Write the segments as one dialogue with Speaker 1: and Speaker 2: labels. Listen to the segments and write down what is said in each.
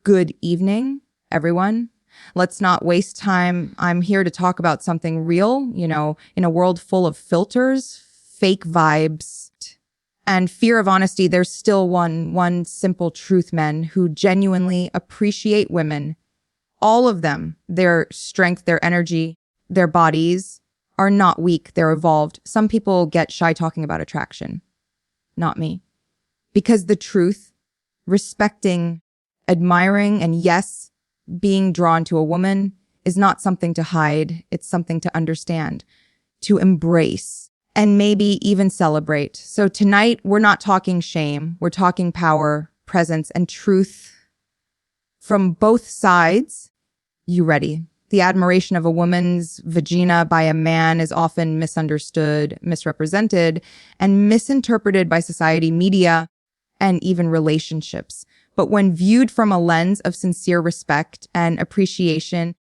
Speaker 1: Good evening, everyone. Let's not waste time. I'm here to talk about something real, in a world full of filters, fake vibes, and fear of honesty. There's still one simple truth, men who genuinely appreciate women. All of them, their strength, their energy, their bodies are not weak. They're evolved. Some people get shy talking about attraction. Not me. Because the truth, respecting, admiring, and yes, being drawn to a woman is not something to hide. It's something to understand, to embrace, and maybe even celebrate. So tonight, we're not talking shame. We're talking power, presence, and truth from both sides. You ready? The admiration of a woman's vagina by a man is often misunderstood, misrepresented, and misinterpreted by society, media, and even relationships. But when viewed from a lens of sincere respect and appreciation,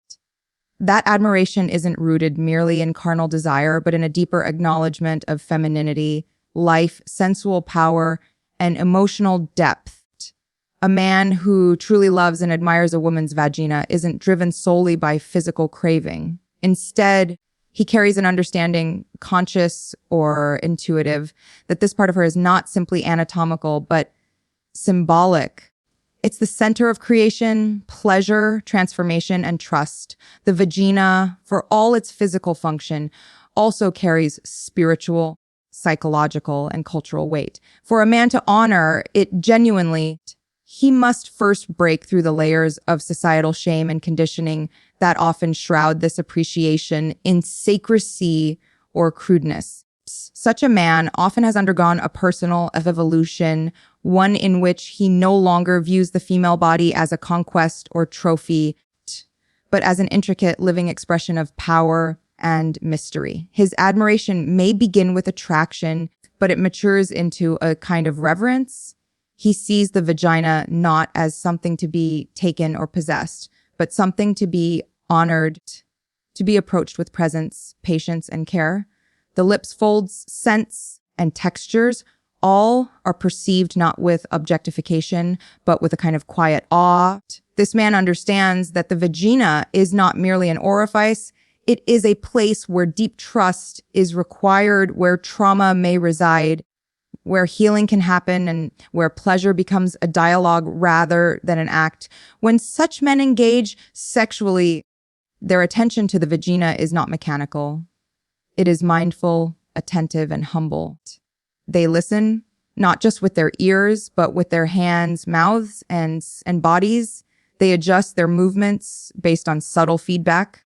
Speaker 1: that admiration isn't rooted merely in carnal desire, but in a deeper acknowledgement of femininity, life, sensual power, and emotional depth. A man who truly loves and admires a woman's vagina isn't driven solely by physical craving. Instead, he carries an understanding, conscious or intuitive, that this part of her is not simply anatomical, but symbolic. It's the center of creation, pleasure, transformation, and trust. The vagina, for all its physical function, also carries spiritual, psychological, and cultural weight. For a man to honor it genuinely, he must first break through the layers of societal shame and conditioning that often shroud this appreciation in secrecy or crudeness. Such a man often has undergone a personal evolution, one in which he no longer views the female body as a conquest or trophy, but as an intricate living expression of power and mystery. His admiration may begin with attraction, but it matures into a kind of reverence. He sees the vagina not as something to be taken or possessed, but something to be honored, to be approached with presence, patience, and care. The lips, folds, scents, and textures all are perceived not with objectification, but with a kind of quiet awe. This man understands that the vagina is not merely an orifice. It is a place where deep trust is required, where trauma may reside, where healing can happen, and where pleasure becomes a dialogue rather than an act. When such men engage sexually, their attention to the vagina is not mechanical. It is mindful, attentive, and humble. They listen, not just with their ears, but with their hands, mouths, and bodies. They adjust their movements based on subtle feedback.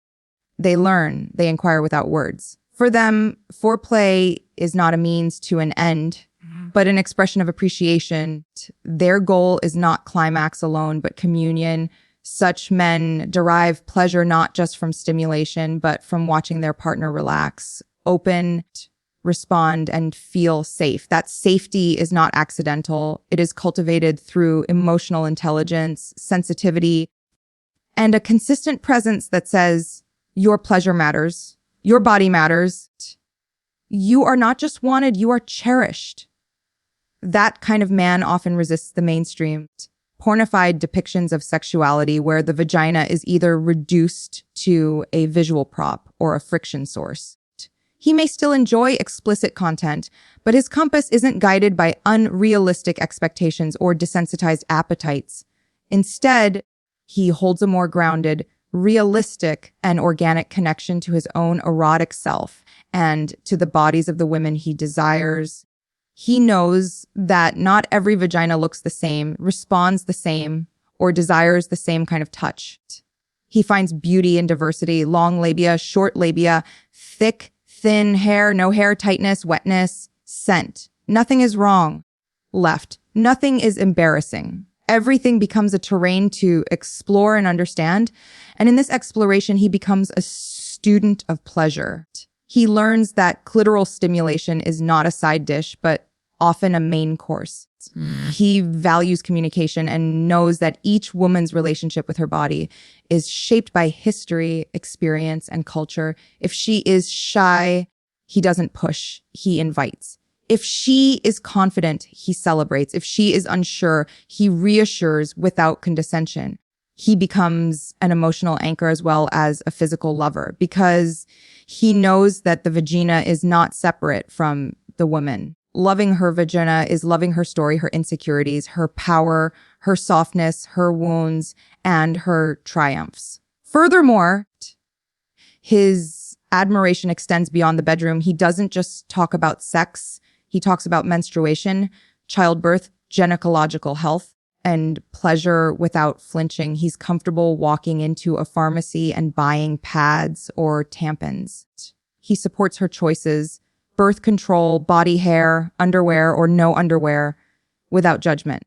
Speaker 1: They learn, they inquire without words. For them, foreplay is not a means to an end, but an expression of appreciation. Their goal is not climax alone, but communion. Such men derive pleasure not just from stimulation, but from watching their partner relax, open, respond, and feel safe. That safety is not accidental. It is cultivated through emotional intelligence, sensitivity, and a consistent presence that says, your pleasure matters. Your body matters. You are not just wanted, you are cherished. That kind of man often resists the mainstream, pornified depictions of sexuality where the vagina is either reduced to a visual prop or a friction source. He may still enjoy explicit content, but his compass isn't guided by unrealistic expectations or desensitized appetites. Instead, he holds a more grounded, realistic, and organic connection to his own erotic self and to the bodies of the women he desires. He knows that not every vagina looks the same, responds the same, or desires the same kind of touch. He finds beauty in diversity, long labia, short labia, thick, thin hair, no hair, tightness, wetness, scent. Nothing is wrong. Left. Nothing is embarrassing. Everything becomes a terrain to explore and understand. And in this exploration, he becomes a student of pleasure. He learns that clitoral stimulation is not a side dish, but often a main course. He values communication and knows that each woman's relationship with her body is shaped by history, experience, and culture. If she is shy, he doesn't push, he invites. If she is confident, he celebrates. If she is unsure, he reassures without condescension. he becomes an emotional anchor as well as a physical lover, because he knows that the vagina is not separate from the woman. Loving her vagina is loving her story, her insecurities, her power, her softness, her wounds, and her triumphs. Furthermore, his admiration extends beyond the bedroom. He doesn't just talk about sex. He talks about menstruation, childbirth, gynecological health, and pleasure without flinching. He's comfortable walking into a pharmacy and buying pads or tampons. He supports her choices, birth control, body hair, underwear, or no underwear, without judgment.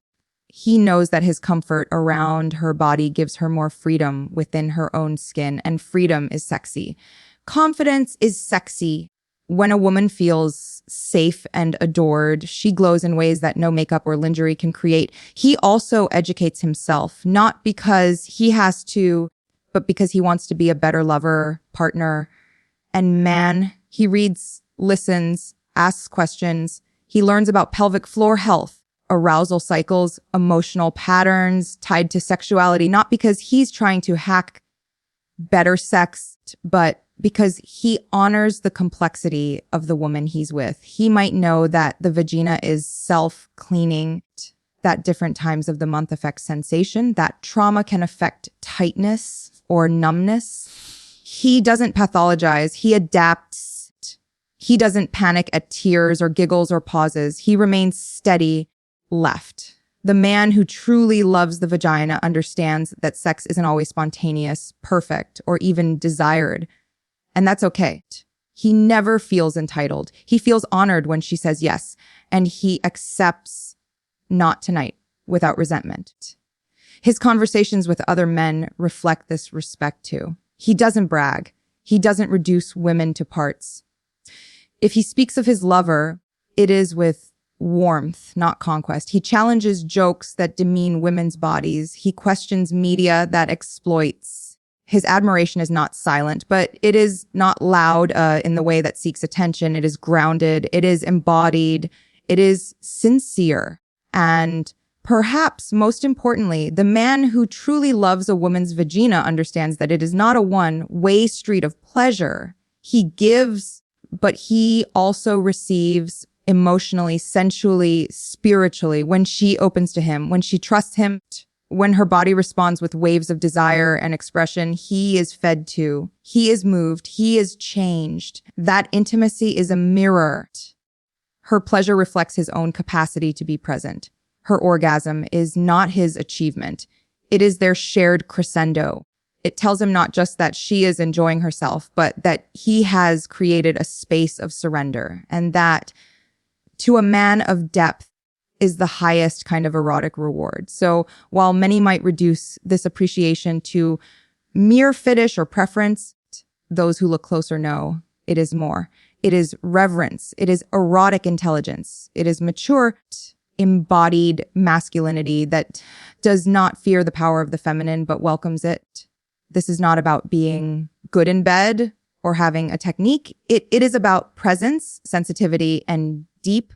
Speaker 1: He knows that his comfort around her body gives her more freedom within her own skin, and freedom is sexy. Confidence is sexy. When a woman feels safe and adored, she glows in ways that no makeup or lingerie can create. He also educates himself, not because he has to, but because he wants to be a better lover, partner, and man. He reads, listens, asks questions. He learns about pelvic floor health, arousal cycles, emotional patterns tied to sexuality, not because he's trying to hack better sex, but because he honors the complexity of the woman he's with. He might know that the vagina is self-cleaning, that different times of the month affect sensation, that trauma can affect tightness or numbness. He doesn't pathologize. He adapts. He doesn't panic at tears or giggles or pauses. He remains steady, left. The man who truly loves the vagina understands that sex isn't always spontaneous, perfect, or even desired. And that's okay. He never feels entitled. He feels honored when she says yes, and he accepts not tonight without resentment. His conversations with other men reflect this respect too. He doesn't brag. He doesn't reduce women to parts. If he speaks of his lover, it is with warmth, not conquest. He challenges jokes that demean women's bodies. He questions media that exploits. His admiration is not silent, but it is not loud in the way that seeks attention. It is grounded. It is embodied. It is sincere. And perhaps most importantly, the man who truly loves a woman's vagina understands that it is not a one-way street of pleasure. He gives, but he also receives emotionally, sensually, spiritually, when she opens to him, when she trusts him. When her body responds with waves of desire and expression, he is fed to. He is moved. He is changed. That intimacy is a mirror. Her pleasure reflects his own capacity to be present. Her orgasm is not his achievement. It is their shared crescendo. It tells him not just that she is enjoying herself, but that he has created a space of surrender, and that to a man of depth, is the highest kind of erotic reward. So while many might reduce this appreciation to mere fetish or preference, those who look closer know it is more. It is reverence. It is erotic intelligence. It is mature, embodied masculinity that does not fear the power of the feminine, but welcomes it. This is not about being good in bed or having a technique. It is about presence, sensitivity, and deep,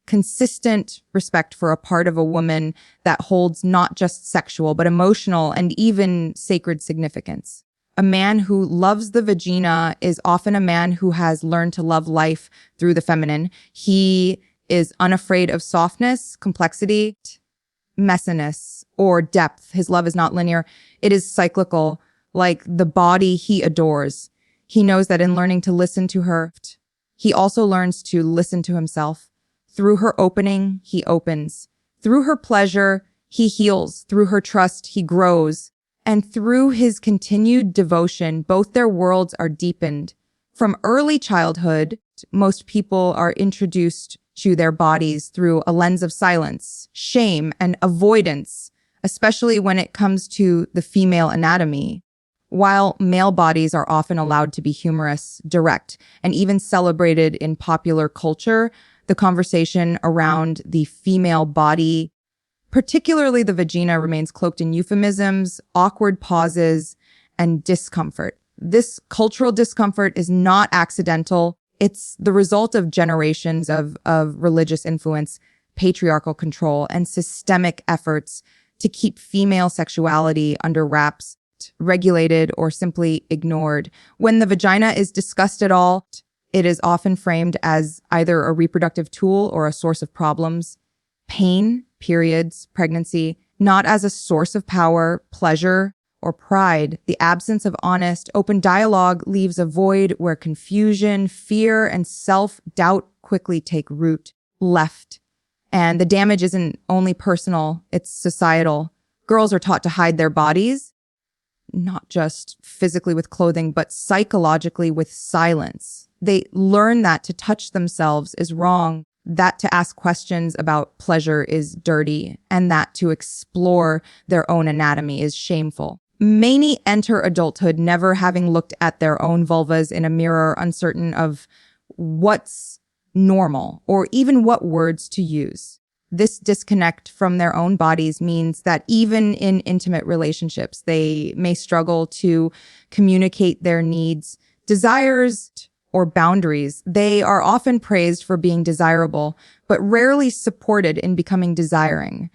Speaker 1: consistent respect for a part of a woman that holds not just sexual, but emotional and even sacred significance. A man who loves the vagina is often a man who has learned to love life through the feminine. He is unafraid of softness, complexity, messiness, or depth. His love is not linear. It is cyclical, like the body he adores. He knows that in learning to listen to her, he also learns to listen to himself. Through her opening, he opens. Through her pleasure, he heals. Through her trust, he grows. And through his continued devotion, both their worlds are deepened. From early childhood, most people are introduced to their bodies through a lens of silence, shame, and avoidance, especially when it comes to the female anatomy. While male bodies are often allowed to be humorous, direct, and even celebrated in popular culture, the conversation around the female body, particularly the vagina, remains cloaked in euphemisms, awkward pauses, and discomfort. This cultural discomfort is not accidental. It's the result of generations of religious influence, patriarchal control, and systemic efforts to keep female sexuality under wraps, regulated, or simply ignored. When the vagina is discussed at all, it is often framed as either a reproductive tool or a source of problems, pain, periods, pregnancy, not as a source of power, pleasure, or pride. The absence of honest, open dialogue leaves a void where confusion, fear, and self-doubt quickly take root. Left. And the damage isn't only personal, it's societal. Girls are taught to hide their bodies, not just physically with clothing, but psychologically with silence. They learn that to touch themselves is wrong, that to ask questions about pleasure is dirty, and that to explore their own anatomy is shameful. Many enter adulthood never having looked at their own vulvas in a mirror, uncertain of what's normal or even what words to use. This disconnect from their own bodies means that even in intimate relationships, they may struggle to communicate their needs, desires, or boundaries. They are often praised for being desirable, but rarely supported in becoming desiring.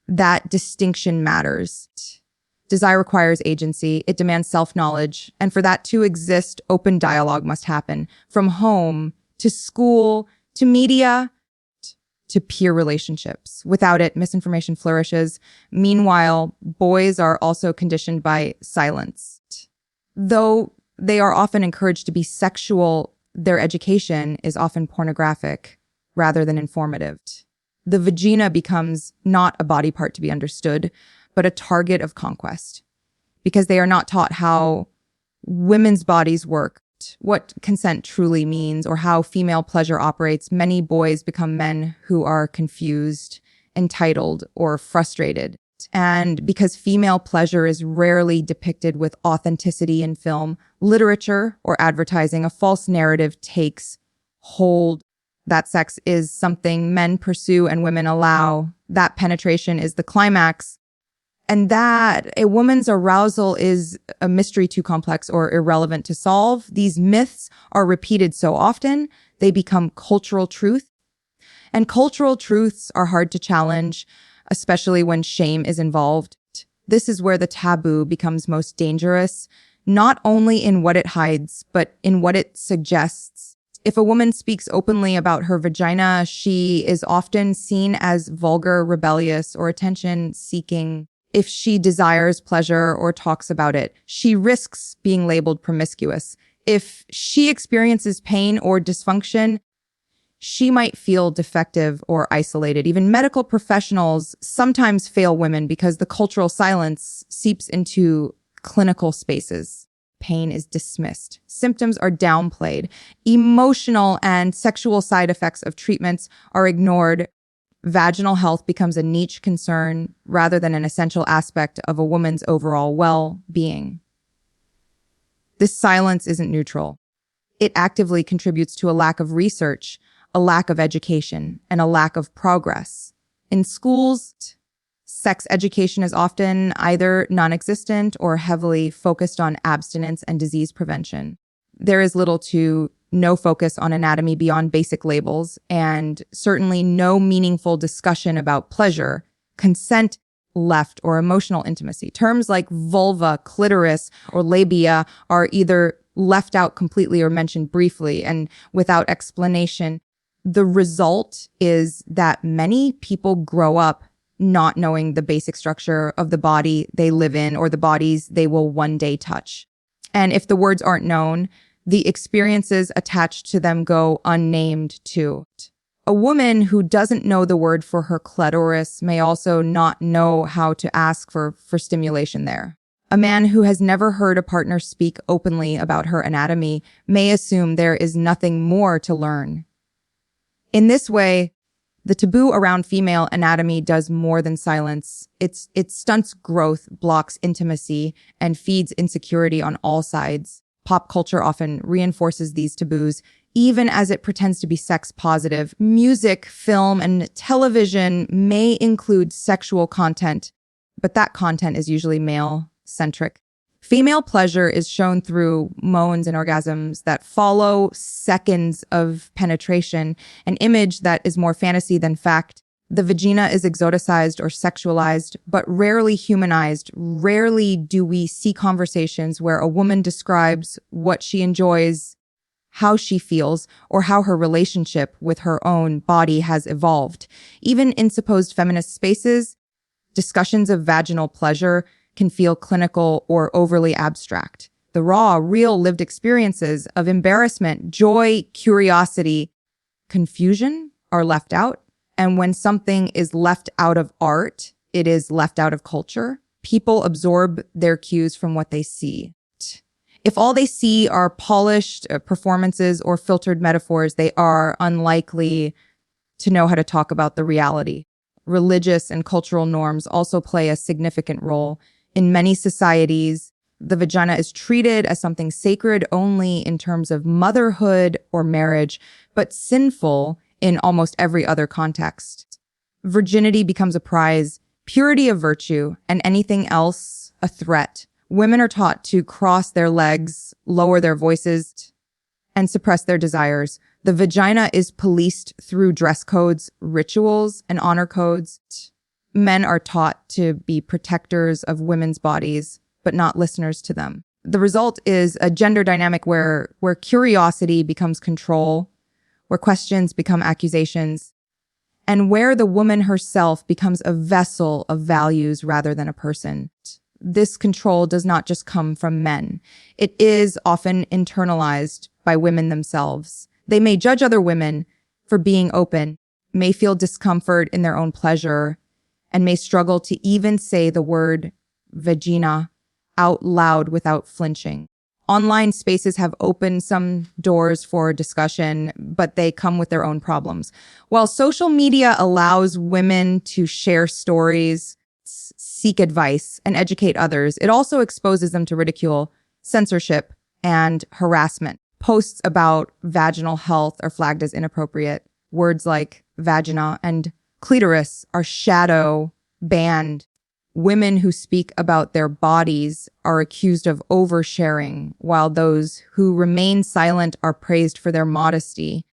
Speaker 1: That distinction matters. Desire requires agency. It demands self-knowledge. And for that to exist, open dialogue must happen. From home to school to media to peer relationships. Without it, misinformation flourishes. Meanwhile, boys are also conditioned by silence. Though they are often encouraged to be sexual, their education is often pornographic rather than informative. The vagina becomes not a body part to be understood, but a target of conquest, because they are not taught how women's bodies work, what consent truly means, or how female pleasure operates. Many boys become men who are confused, entitled, or frustrated. And because female pleasure is rarely depicted with authenticity in film, literature, or advertising, a false narrative takes hold that sex is something men pursue and women allow, that penetration is the climax, and that a woman's arousal is a mystery too complex or irrelevant to solve. These myths are repeated so often, they become cultural truth. And cultural truths are hard to challenge, especially when shame is involved. This is where the taboo becomes most dangerous, not only in what it hides, but in what it suggests. If a woman speaks openly about her vagina, she is often seen as vulgar, rebellious, or attention-seeking. If she desires pleasure or talks about it, she risks being labeled promiscuous. If she experiences pain or dysfunction, she might feel defective or isolated. Even medical professionals sometimes fail women because the cultural silence seeps into clinical spaces. Pain is dismissed. Symptoms are downplayed. Emotional and sexual side effects of treatments are ignored. Vaginal health becomes a niche concern rather than an essential aspect of a woman's overall well-being. This silence isn't neutral. It actively contributes to a lack of research, a lack of education, and a lack of progress. In schools, sex education is often either non-existent or heavily focused on abstinence and disease prevention. There is little to no focus on anatomy beyond basic labels, and certainly no meaningful discussion about pleasure, consent, left, or emotional intimacy. Terms like vulva, clitoris, or labia are either left out completely or mentioned briefly and without explanation. The result is that many people grow up not knowing the basic structure of the body they live in or the bodies they will one day touch. And if the words aren't known, the experiences attached to them go unnamed too. A woman who doesn't know the word for her clitoris may also not know how to ask for stimulation there. A man who has never heard a partner speak openly about her anatomy may assume there is nothing more to learn. In this way, the taboo around female anatomy does more than silence. It stunts growth, blocks intimacy, and feeds insecurity on all sides. Pop culture often reinforces these taboos, even as it pretends to be sex positive. Music, film, and television may include sexual content, but that content is usually male-centric. Female pleasure is shown through moans and orgasms that follow seconds of penetration, an image that is more fantasy than fact. The vagina is exoticized or sexualized, but rarely humanized. Rarely do we see conversations where a woman describes what she enjoys, how she feels, or how her relationship with her own body has evolved. Even in supposed feminist spaces, discussions of vaginal pleasure can feel clinical or overly abstract. The raw, real lived experiences of embarrassment, joy, curiosity, confusion are left out. And when something is left out of art, it is left out of culture. People absorb their cues from what they see. If all they see are polished performances or filtered metaphors, they are unlikely to know how to talk about the reality. Religious and cultural norms also play a significant role. In many societies, the vagina is treated as something sacred only in terms of motherhood or marriage, but sinful in almost every other context. Virginity becomes a prize, purity a virtue, and anything else a threat. Women are taught to cross their legs, lower their voices, and suppress their desires. The vagina is policed through dress codes, rituals, and honor codes. Men are taught to be protectors of women's bodies, but not listeners to them. The result is a gender dynamic where curiosity becomes control, where questions become accusations, and where the woman herself becomes a vessel of values rather than a person. This control does not just come from men. It is often internalized by women themselves. They may judge other women for being open, may feel discomfort in their own pleasure, and may struggle to even say the word vagina out loud without flinching. Online spaces have opened some doors for discussion, but they come with their own problems. While social media allows women to share stories, seek advice, and educate others, it also exposes them to ridicule, censorship, and harassment. Posts about vaginal health are flagged as inappropriate. Words like vagina and clitoris are shadow banned. Women who speak about their bodies are accused of oversharing, while those who remain silent are praised for their modesty.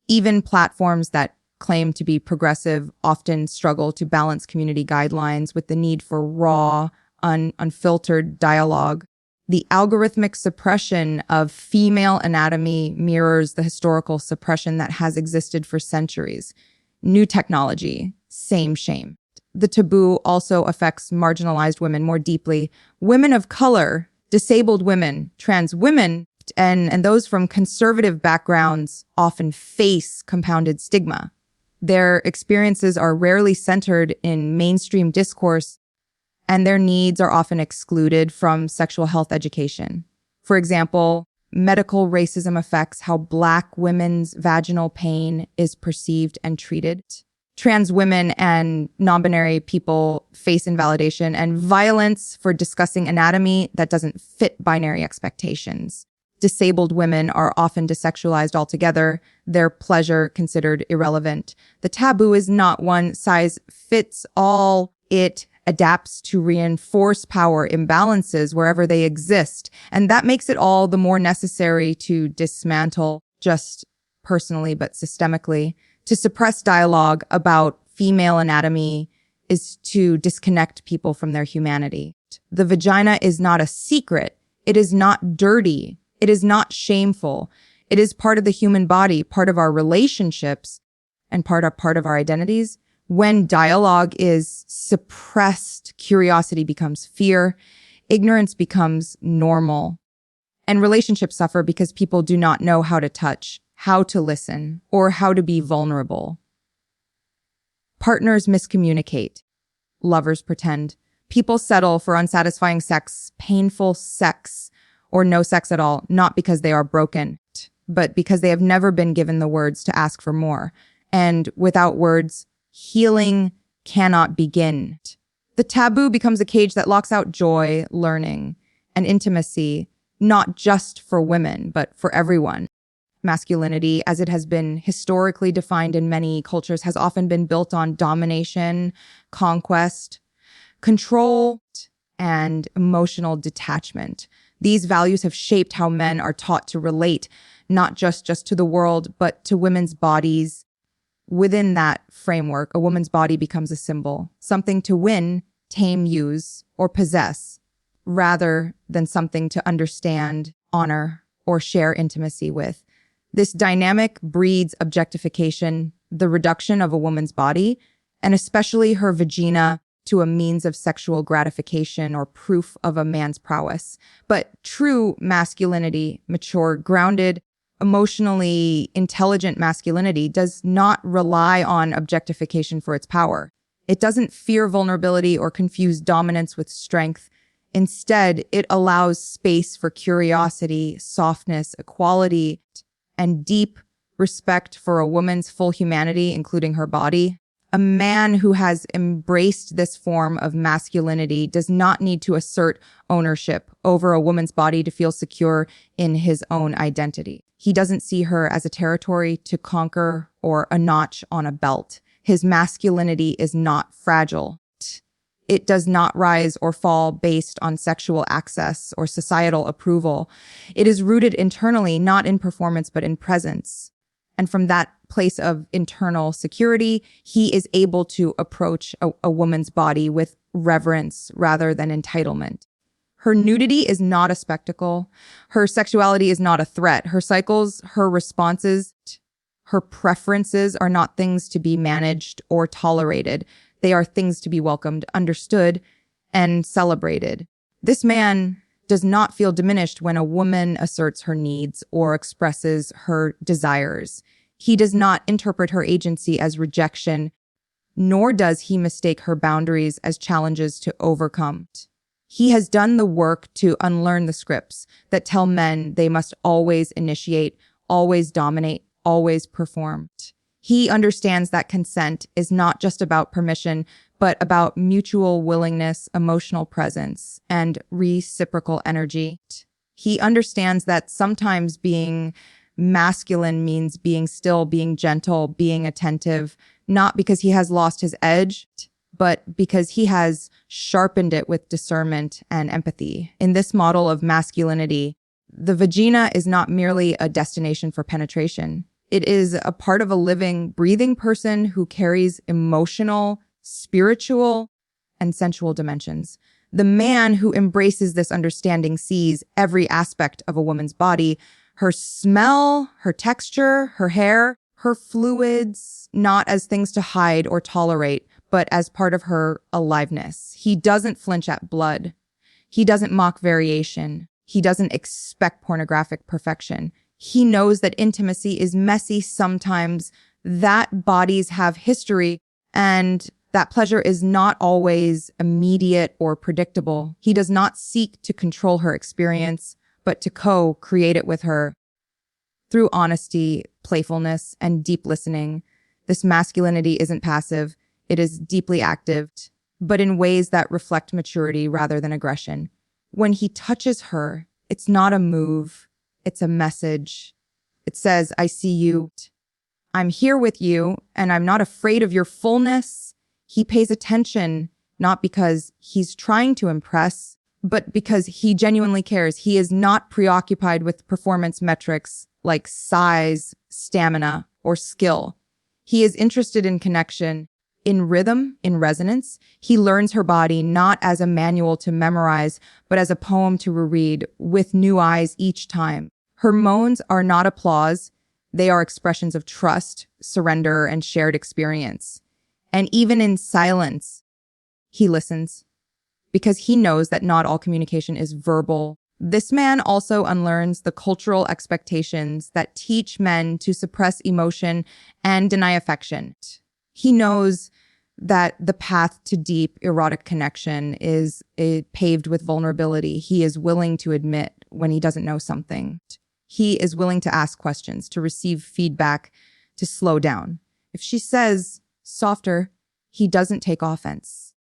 Speaker 1: Even platforms that claim to be progressive often struggle to balance community guidelines with the need for raw, unfiltered dialogue. The algorithmic suppression of female anatomy mirrors the historical suppression that has existed for centuries. New technology, same shame. The taboo also affects marginalized women more deeply. Women of color, disabled women, trans women, and those from conservative backgrounds often face compounded stigma. Their experiences are rarely centered in mainstream discourse, and their needs are often excluded from sexual health education. For example, medical racism affects how Black women's vaginal pain is perceived and treated. Trans women and non-binary people face invalidation and violence for discussing anatomy that doesn't fit binary expectations. Disabled women are often desexualized altogether, their pleasure considered irrelevant. The taboo is not one size fits all. It adapts to reinforce power imbalances wherever they exist. And that makes it all the more necessary to dismantle, just personally but systemically. To suppress dialogue about female anatomy is to disconnect people from their humanity. The vagina is not a secret. It is not dirty. It is not shameful. It is part of the human body, part of our relationships, and part of our identities. When dialogue is suppressed, curiosity becomes fear, ignorance becomes normal, and relationships suffer because people do not know how to touch, how to listen, or how to be vulnerable. Partners miscommunicate. Lovers pretend. People settle for unsatisfying sex, painful sex, or no sex at all, not because they are broken, but because they have never been given the words to ask for more. And without words, healing cannot begin. The taboo becomes a cage that locks out joy, learning, and intimacy, not just for women, but for everyone. Masculinity, as it has been historically defined in many cultures, has often been built on domination, conquest, control, and emotional detachment. These values have shaped how men are taught to relate, not just to the world, but to women's bodies, Within that framework, a woman's body becomes a symbol, something to win, tame, use, or possess, rather than something to understand, honor, or share intimacy with. This dynamic breeds objectification, the reduction of a woman's body, and especially her vagina, to a means of sexual gratification or proof of a man's prowess. But true masculinity, mature, grounded, emotionally intelligent masculinity does not rely on objectification for its power. It doesn't fear vulnerability or confuse dominance with strength. Instead, it allows space for curiosity, softness, equality, and deep respect for a woman's full humanity, including her body. A man who has embraced this form of masculinity does not need to assert ownership over a woman's body to feel secure in his own identity. He doesn't see her as a territory to conquer or a notch on a belt. His masculinity is not fragile. It does not rise or fall based on sexual access or societal approval. It is rooted internally, not in performance, but in presence. And from that place of internal security, he is able to approach a woman's body with reverence rather than entitlement. Her nudity is not a spectacle. Her sexuality is not a threat. Her cycles, her responses, her preferences are not things to be managed or tolerated. They are things to be welcomed, understood, and celebrated. This man does not feel diminished when a woman asserts her needs or expresses her desires. He does not interpret her agency as rejection, nor does he mistake her boundaries as challenges to overcome. He has done the work to unlearn the scripts that tell men they must always initiate, always dominate, always perform. He understands that consent is not just about permission, but about mutual willingness, emotional presence, and reciprocal energy. He understands that sometimes being masculine means being still, being gentle, being attentive, not because he has lost his edge, but because he has sharpened it with discernment and empathy. In this model of masculinity, the vagina is not merely a destination for penetration. It is a part of a living, breathing person who carries emotional, spiritual, and sensual dimensions. The man who embraces this understanding sees every aspect of a woman's body, her smell, her texture, her hair, her fluids, not as things to hide or tolerate, but as part of her aliveness. He doesn't flinch at blood. He doesn't mock variation. He doesn't expect pornographic perfection. He knows that intimacy is messy sometimes, that bodies have history, and that pleasure is not always immediate or predictable. He does not seek to control her experience, but to co-create it with her. Through honesty, playfulness, and deep listening, this masculinity isn't passive, it is deeply active, but in ways that reflect maturity rather than aggression. When he touches her, it's not a move, it's a message. It says, I see you. I'm here with you, and I'm not afraid of your fullness. He pays attention, not because he's trying to impress, but because he genuinely cares. He is not preoccupied with performance metrics like size, stamina, or skill. He is interested in connection, in rhythm, in resonance. He learns her body not as a manual to memorize, but as a poem to reread with new eyes each time. Her moans are not applause. They are expressions of trust, surrender, and shared experience. And even in silence, he listens because he knows that not all communication is verbal. This man also unlearns the cultural expectations that teach men to suppress emotion and deny affection. He knows that the path to deep erotic connection is paved with vulnerability. He is willing to admit when he doesn't know something. He is willing to ask questions, to receive feedback, to slow down. If she says softer, he doesn't take offense.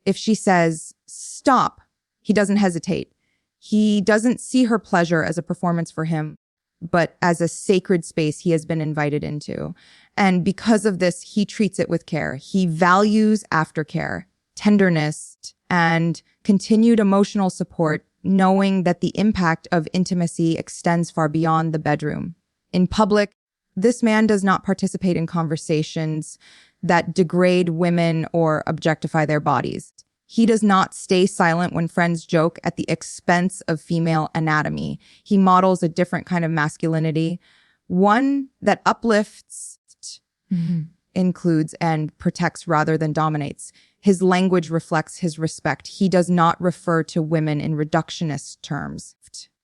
Speaker 1: If she says stop, he doesn't hesitate. He doesn't see her pleasure as a performance for him, but as a sacred space he has been invited into. And because of this, he treats it with care. He values aftercare, tenderness, and continued emotional support, knowing that the impact of intimacy extends far beyond the bedroom. In public, This man does not participate in conversations that degrade women or objectify their bodies. He does not stay silent when friends joke at the expense of female anatomy. He models a different kind of masculinity, one that uplifts, includes, and protects rather than dominates. His language reflects his respect. He does not refer to women in reductionist terms.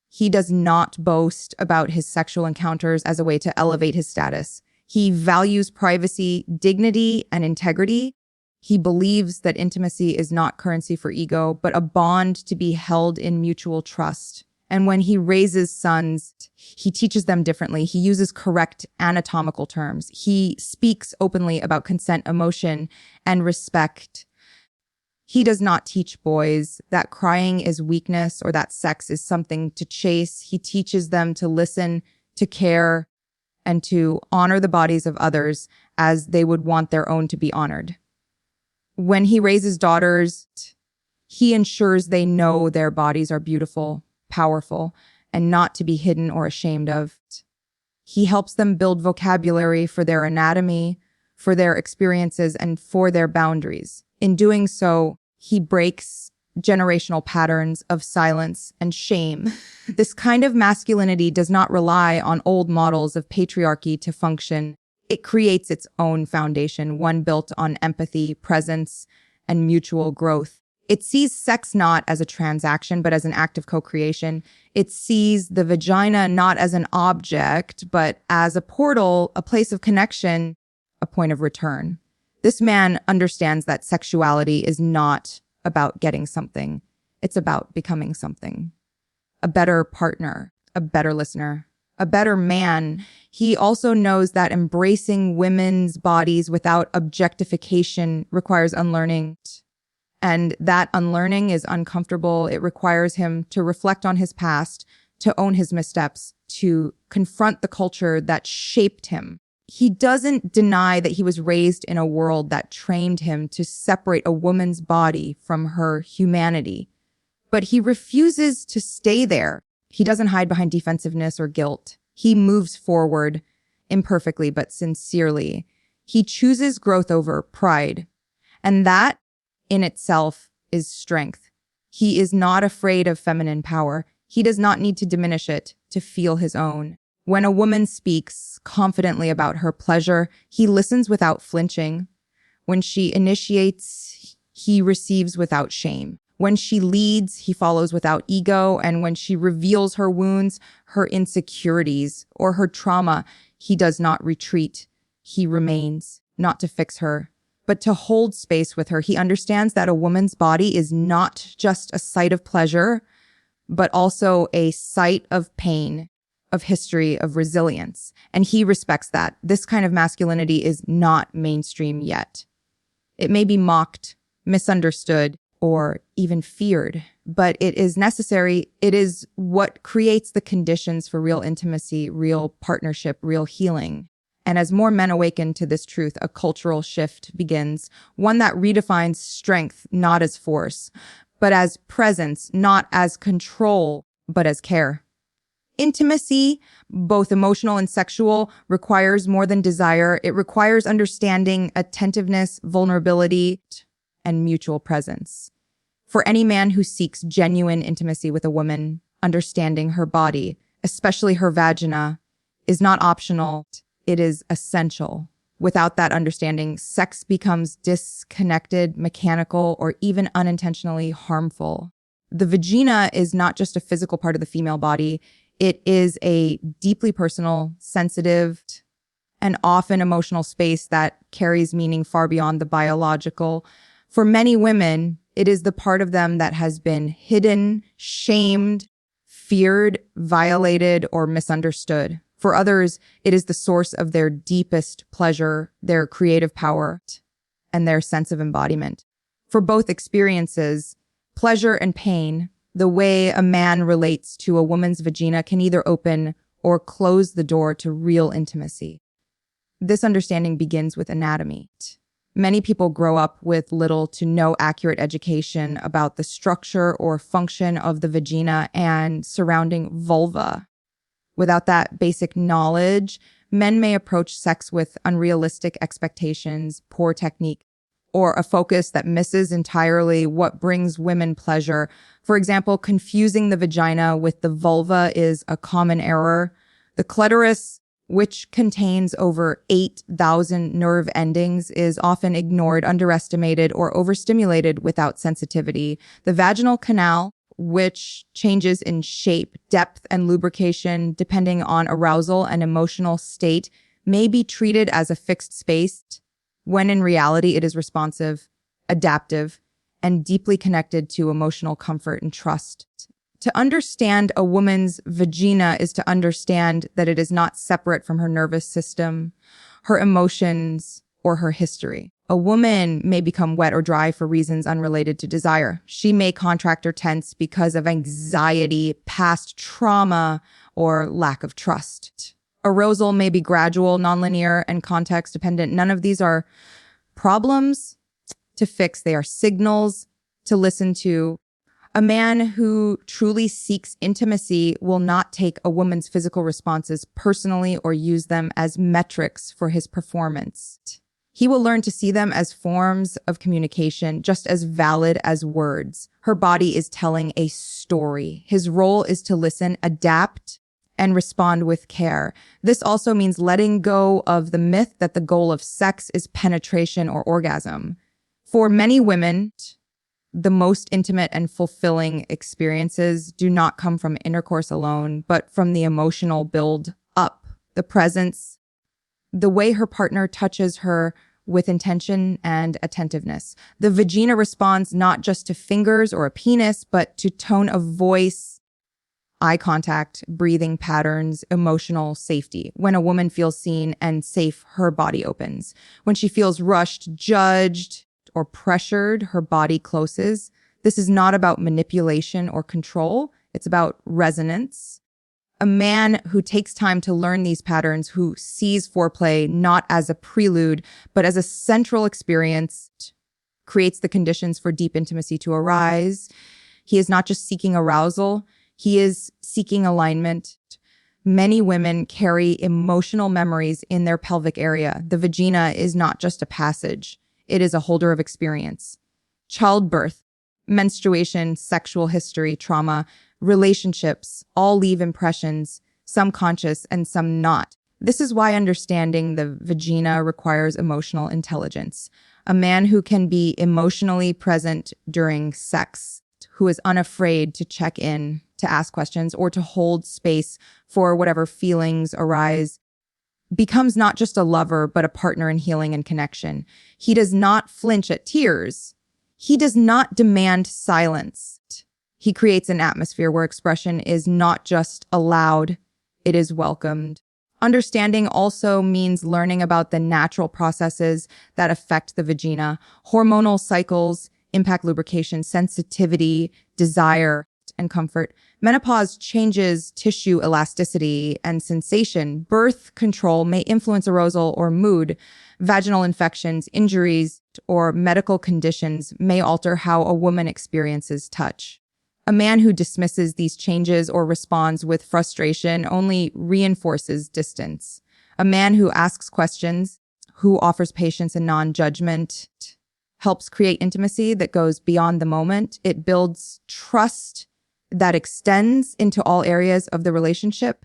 Speaker 1: He does not boast about his sexual encounters as a way to elevate his status. He values privacy, dignity, and integrity. He believes that intimacy is not currency for ego, but a bond to be held in mutual trust. And when he raises sons, he teaches them differently. He uses correct anatomical terms. He speaks openly about consent, emotion, and respect. He does not teach boys that crying is weakness or that sex is something to chase. He teaches them to listen, to care, and to honor the bodies of others as they would want their own to be honored. When he raises daughters, he ensures they know their bodies are beautiful, powerful, and not to be hidden or ashamed of. He helps them build vocabulary for their anatomy, for their experiences, and for their boundaries. In doing so, he breaks generational patterns of silence and shame. This kind of masculinity does not rely on old models of patriarchy to function. It creates its own foundation, one built on empathy, presence, and mutual growth. It sees sex not as a transaction, but as an act of co-creation. It sees the vagina not as an object, but as a portal, a place of connection, a point of return. This man understands that sexuality is not about getting something. It's about becoming something. A better partner, a better listener, a better man. He also knows that embracing women's bodies without objectification requires unlearning. And that unlearning is uncomfortable. It requires him to reflect on his past, to own his missteps, to confront the culture that shaped him. He doesn't deny that he was raised in a world that trained him to separate a woman's body from her humanity. But he refuses to stay there. He doesn't hide behind defensiveness or guilt. He moves forward, imperfectly but sincerely. He chooses growth over pride. And that, in itself, is strength. He is not afraid of feminine power. He does not need to diminish it to feel his own. When a woman speaks confidently about her pleasure, he listens without flinching. When she initiates, he receives without shame. When she leads, he follows without ego. And when she reveals her wounds, her insecurities, or her trauma, he does not retreat. He remains, not to fix her, but to hold space with her. He understands that a woman's body is not just a site of pleasure, but also a site of pain, of history, of resilience. And he respects that. This kind of masculinity is not mainstream yet. It may be mocked, misunderstood, or even feared, but it is necessary. It is what creates the conditions for real intimacy, real partnership, real healing. And as more men awaken to this truth, a cultural shift begins, one that redefines strength not as force, but as presence, not as control, but as care. Intimacy, both emotional and sexual, requires more than desire. It requires understanding, attentiveness, vulnerability, and mutual presence. For any man who seeks genuine intimacy with a woman, understanding her body, especially her vagina, is not optional. It is essential. Without that understanding, sex becomes disconnected, mechanical, or even unintentionally harmful. The vagina is not just a physical part of the female body. It is a deeply personal, sensitive, and often emotional space that carries meaning far beyond the biological. For many women, it is the part of them that has been hidden, shamed, feared, violated, or misunderstood. For others, it is the source of their deepest pleasure, their creative power, and their sense of embodiment. For both experiences, pleasure and pain, the way a man relates to a woman's vagina can either open or close the door to real intimacy. This understanding begins with anatomy. Many people grow up with little to no accurate education about the structure or function of the vagina and surrounding vulva. Without that basic knowledge, Men may approach sex with unrealistic expectations, poor technique, or a focus that misses entirely what brings women pleasure. For example, confusing the vagina with the vulva is a common error. The clitoris, which contains over 8,000 nerve endings, is often ignored, underestimated, or overstimulated without sensitivity. The vaginal canal, which changes in shape, depth, and lubrication depending on arousal and emotional state, may be treated as a fixed space, when in reality it is responsive, adaptive, and deeply connected to emotional comfort and trust. To understand a woman's vagina is to understand that it is not separate from her nervous system, her emotions, or her history. A woman may become wet or dry for reasons unrelated to desire. She may contract or tense because of anxiety, past trauma, or lack of trust. Arousal may be gradual, nonlinear, and context dependent. None of these are problems to fix. They are signals to listen to. A man who truly seeks intimacy will not take a woman's physical responses personally or use them as metrics for his performance. He will learn to see them as forms of communication, just as valid as words. Her body is telling a story. His role is to listen, adapt, and respond with care. This also means letting go of the myth that the goal of sex is penetration or orgasm. For many women, the most intimate and fulfilling experiences do not come from intercourse alone, but from the emotional build up, the presence, the way her partner touches her with intention and attentiveness. The vagina responds not just to fingers or a penis, but to tone of voice, eye contact, breathing patterns, emotional safety. When a woman feels seen and safe, her body opens. When she feels rushed, judged, or pressured, her body closes. This is not about manipulation or control. It's about resonance. A man who takes time to learn these patterns, who sees foreplay not as a prelude, but as a central experience, creates the conditions for deep intimacy to arise. He is not just seeking arousal, he is seeking alignment. Many women carry emotional memories in their pelvic area. The vagina is not just a passage. It is a holder of experience. Childbirth, menstruation, sexual history, trauma, relationships all leave impressions, some conscious and some not. This is why understanding the vagina requires emotional intelligence. A man who can be emotionally present during sex, who is unafraid to check in, to ask questions, or to hold space for whatever feelings arise, becomes not just a lover, but a partner in healing and connection. He does not flinch at tears. He does not demand silence. He creates an atmosphere where expression is not just allowed, it is welcomed. Understanding also means learning about the natural processes that affect the vagina. Hormonal cycles impact lubrication, sensitivity, desire, and comfort. Menopause changes tissue elasticity and sensation. Birth control may influence arousal or mood. Vaginal infections, injuries, or medical conditions may alter how a woman experiences touch. A man who dismisses these changes or responds with frustration only reinforces distance. A man who asks questions, who offers patience and non-judgment, helps create intimacy that goes beyond the moment. It builds trust that extends into all areas of the relationship,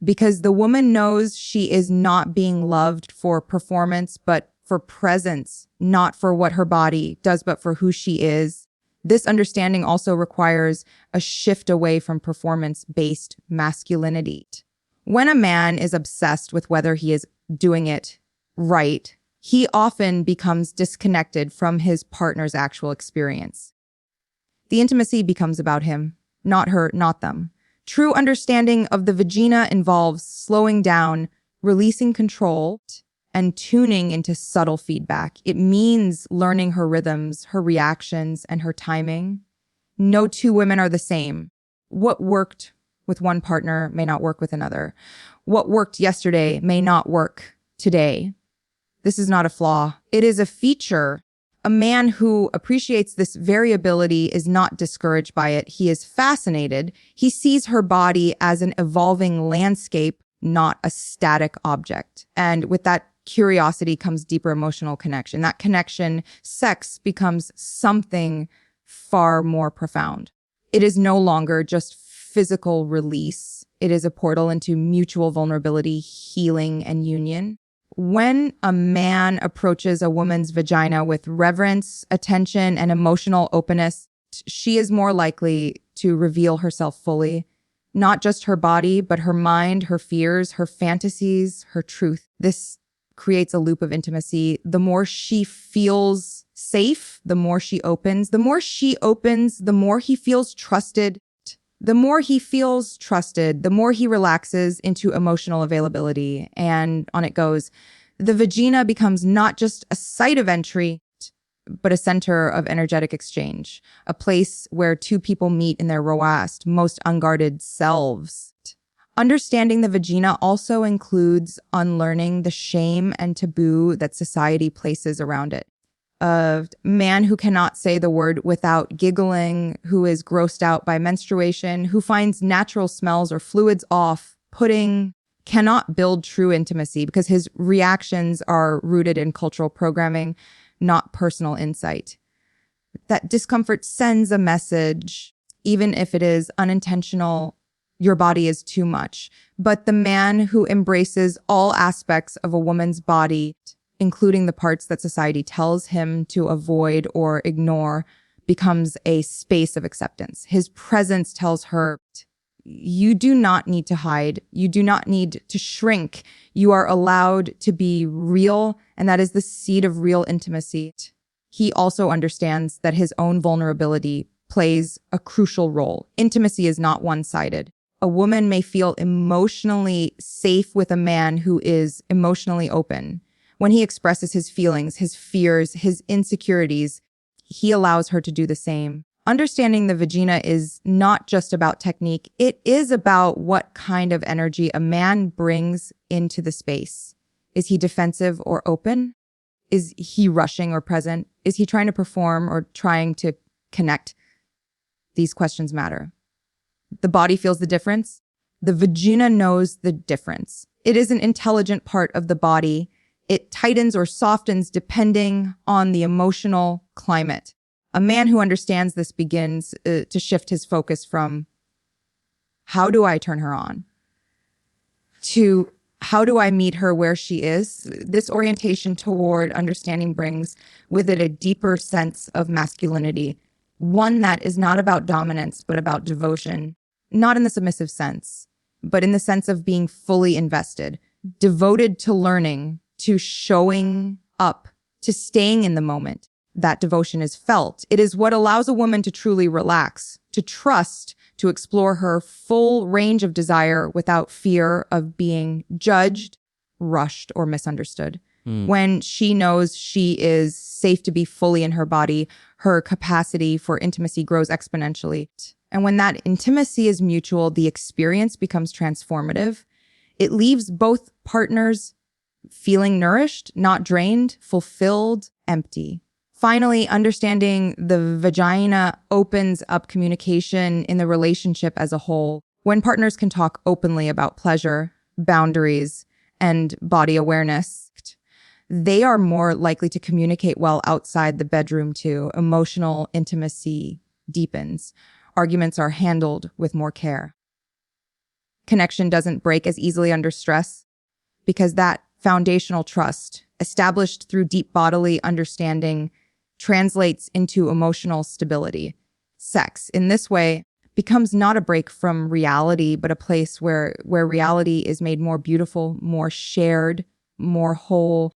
Speaker 1: because the woman knows she is not being loved for performance, but for presence, not for what her body does, but for who she is. This understanding also requires a shift away from performance-based masculinity. When a man is obsessed with whether he is doing it right, he often becomes disconnected from his partner's actual experience. The intimacy becomes about him, not her, not them. True understanding of the vagina involves slowing down, releasing control, and tuning into subtle feedback. It means learning her rhythms, her reactions, and her timing. No two women are the same. What worked with one partner may not work with another. What worked yesterday may not work today. This is not a flaw. It is a feature. A man who appreciates this variability is not discouraged by it. He is fascinated. He sees her body as an evolving landscape, not a static object. And with that curiosity comes deeper emotional connection. That connection, sex becomes something far more profound. It is no longer just physical release. It is a portal into mutual vulnerability, healing, and union. When a man approaches a woman's vagina with reverence, attention, and emotional openness, she is more likely to reveal herself fully. Not just her body, but her mind, her fears, her fantasies, her truth. This creates a loop of intimacy. The more she feels safe, the more she opens. The more she opens, the more he feels trusted. The more he feels trusted, the more he relaxes into emotional availability. And on it goes. The vagina becomes not just a site of entry, but a center of energetic exchange, a place where two people meet in their rawest, most unguarded selves. Understanding the vagina also includes unlearning the shame and taboo that society places around it. A man who cannot say the word without giggling, who is grossed out by menstruation, who finds natural smells or fluids off-putting, cannot build true intimacy because his reactions are rooted in cultural programming, not personal insight. That discomfort sends a message, even if it is unintentional, your body is too much. But the man who embraces all aspects of a woman's body, including the parts that society tells him to avoid or ignore, becomes a space of acceptance. His presence tells her, you do not need to hide. You do not need to shrink. You are allowed to be real, and that is the seed of real intimacy. He also understands that his own vulnerability plays a crucial role. Intimacy is not one-sided. A woman may feel emotionally safe with a man who is emotionally open. When he expresses his feelings, his fears, his insecurities, he allows her to do the same. Understanding the vagina is not just about technique. It is about what kind of energy a man brings into the space. Is he defensive or open? Is he rushing or present? Is he trying to perform or trying to connect? These questions matter. The body feels the difference. The vagina knows the difference. It is an intelligent part of the body. It tightens or softens depending on the emotional climate. A man who understands this begins to shift his focus from how do I turn her on to how do I meet her where she is. This orientation toward understanding brings with it a deeper sense of masculinity, one that is not about dominance, but about devotion, not in the submissive sense, but in the sense of being fully invested, devoted to learning, to showing up, to staying in the moment. That devotion is felt. It is what allows a woman to truly relax, to trust, to explore her full range of desire without fear of being judged, rushed, or misunderstood. When she knows she is safe to be fully in her body, her capacity for intimacy grows exponentially. And when that intimacy is mutual, the experience becomes transformative. It leaves both partners feeling nourished, not drained, fulfilled, empty. Finally, understanding the vagina opens up communication in the relationship as a whole. When partners can talk openly about pleasure, boundaries, and body awareness, they are more likely to communicate well outside the bedroom too. Emotional intimacy deepens. Arguments are handled with more care. Connection doesn't break as easily under stress because that foundational trust, established through deep bodily understanding, translates into emotional stability. Sex, in this way, becomes not a break from reality, but a place where reality is made more beautiful, more shared, more whole.